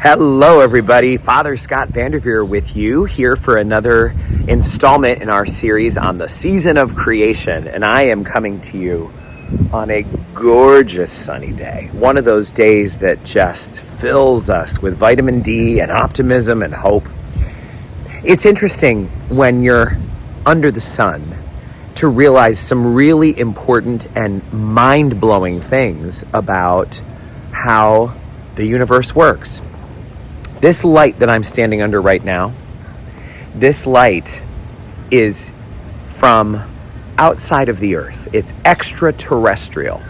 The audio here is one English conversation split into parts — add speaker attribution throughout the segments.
Speaker 1: Hello, everybody. Father Scott Vanderveer with you here for another installment in our series on the season of creation. And I am coming to you on a gorgeous sunny day. One of those days that just fills us with vitamin D and optimism and hope. It's interesting when you're under the sun to realize some really important and mind-blowing things about how the universe works. This light that I'm standing under right now, this light is from outside of the earth. It's extraterrestrial.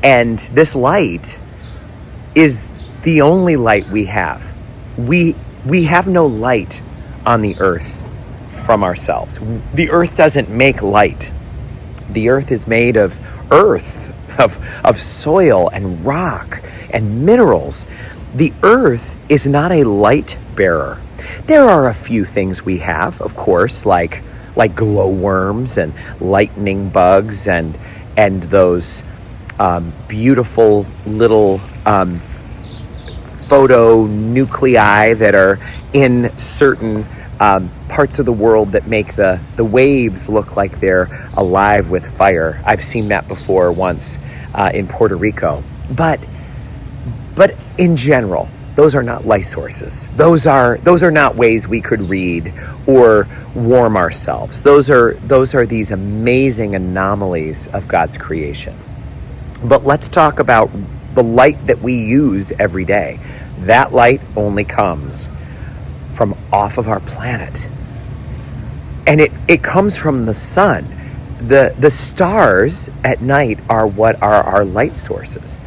Speaker 1: And this light is the only light we have. We have no light on the earth from ourselves. The earth doesn't make light. The earth is made of earth, of soil and rock and minerals. The earth is not a light bearer. There are a few things we have, of course, like glowworms and lightning bugs and those beautiful little photonuclei that are in certain parts of the world that make the waves look like they're alive with fire. I've seen that before once in Puerto Rico. But in general, those are not light sources. Those are not ways we could read or warm ourselves. Those are these amazing anomalies of God's creation. But let's talk about the light that we use every day. That light only comes from off of our planet. And it comes from the sun. The stars at night are what are our light sources.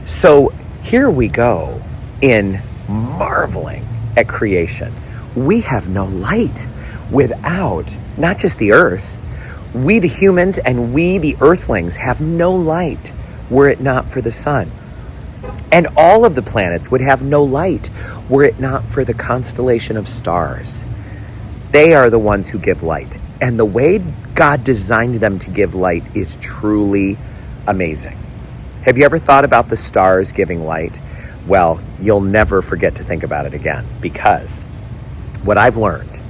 Speaker 1: So here we go in marveling at creation. We have no light without not just the earth. We, the humans, and we, the earthlings, have no light were it not for the sun. And all of the planets would have no light were it not for the constellation of stars. They are the ones who give light. And the way God designed them to give light is truly amazing. Have you ever thought about the stars giving light? Well, you'll never forget to think about it again, because what I've learned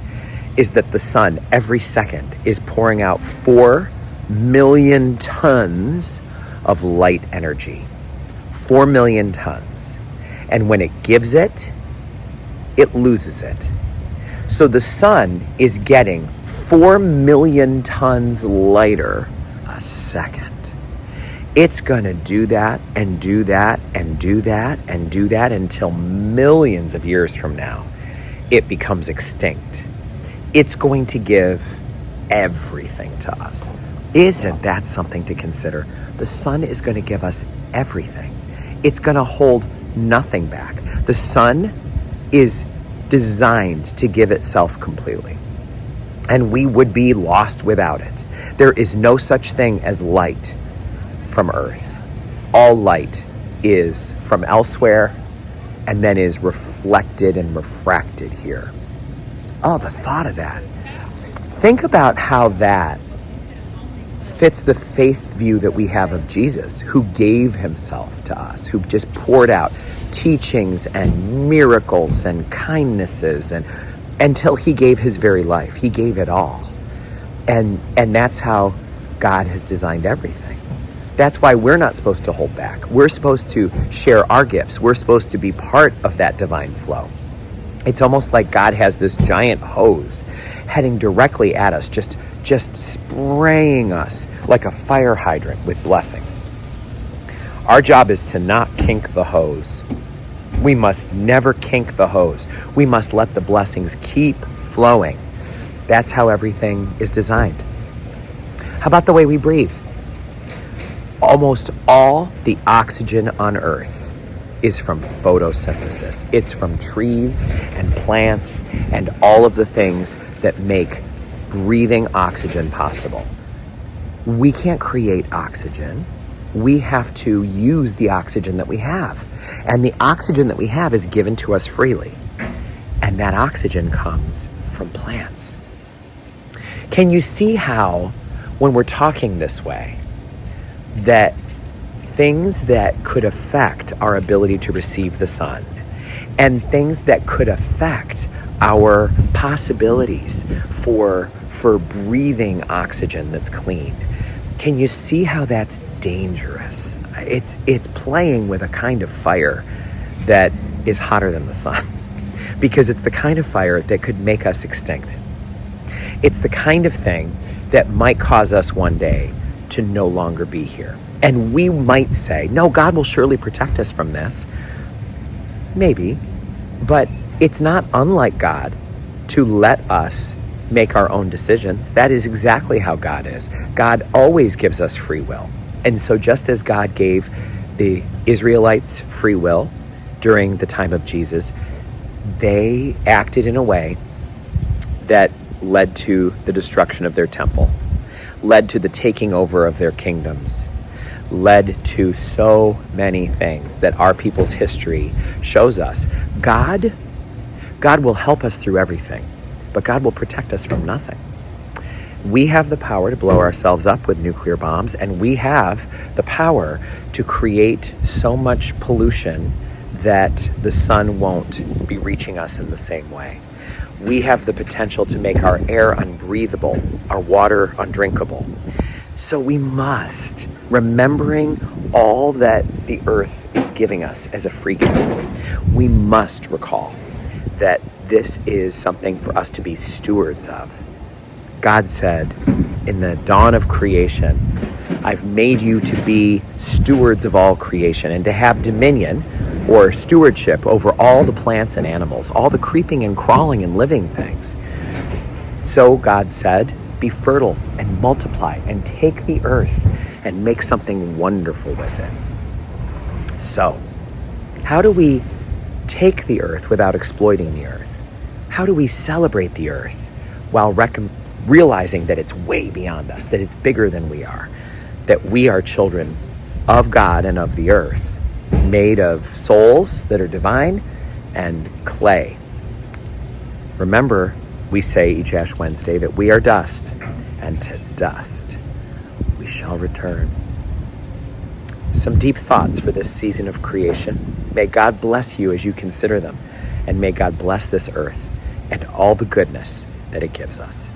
Speaker 1: is that the sun every second is pouring out 4 million tons of light energy. 4 million tons. And when it gives it, it loses it. So the sun is getting 4 million tons lighter a second. It's going to do that and do that and do that and do that until millions of years from now, it becomes extinct. It's going to give everything to us. Isn't that something to consider? The sun is going to give us everything. It's going to hold nothing back. The sun is designed to give itself completely, and we would be lost without it. There is no such thing as light from Earth. All light is from elsewhere and then is reflected and refracted here. Oh, the thought of that. Think about how that fits the faith view that we have of Jesus, who gave himself to us, who just poured out teachings and miracles and kindnesses and until he gave his very life. He gave it all. And that's how God has designed everything. That's why we're not supposed to hold back. We're supposed to share our gifts. We're supposed to be part of that divine flow. It's almost like God has this giant hose heading directly at us, just spraying us like a fire hydrant with blessings. Our job is to not kink the hose. We must never kink the hose. We must let the blessings keep flowing. That's how everything is designed. How about the way we breathe? Almost all the oxygen on Earth is from photosynthesis. It's from trees and plants and all of the things that make breathing oxygen possible. We can't create oxygen. We have to use the oxygen that we have. And the oxygen that we have is given to us freely. And that oxygen comes from plants. Can you see how, when we're talking this way, that things that could affect our ability to receive the sun and things that could affect our possibilities for breathing oxygen that's clean. Can you see how that's dangerous? It's playing with a kind of fire that is hotter than the sun, because it's the kind of fire that could make us extinct. It's the kind of thing that might cause us one day to no longer be here. And we might say, no, God will surely protect us from this. Maybe, but it's not unlike God to let us make our own decisions. That is exactly how God is. God always gives us free will. And so just as God gave the Israelites free will during the time of Jesus, they acted in a way that led to the destruction of their temple, led to the taking over of their kingdoms, led to so many things that our people's history shows us. God will help us through everything, but God will protect us from nothing. We have the power to blow ourselves up with nuclear bombs, and we have the power to create so much pollution that the sun won't be reaching us in the same way. We have the potential to make our air unbreathable, our water undrinkable. So we must, remembering all that the earth is giving us as a free gift, we must recall that this is something for us to be stewards of. God said in the dawn of creation, I've made you to be stewards of all creation and to have dominion or stewardship over all the plants and animals, all the creeping and crawling and living things. So God said, be fertile and multiply and take the earth and make something wonderful with it. So, how do we take the earth without exploiting the earth? How do we celebrate the earth while realizing that it's way beyond us, that it's bigger than we are, that we are children of God and of the earth, made of souls that are divine and clay? Remember, we say each Ash Wednesday that we are dust, and to dust we shall return. Some deep thoughts for this season of creation. May God bless you as you consider them, and may God bless this earth and all the goodness that it gives us.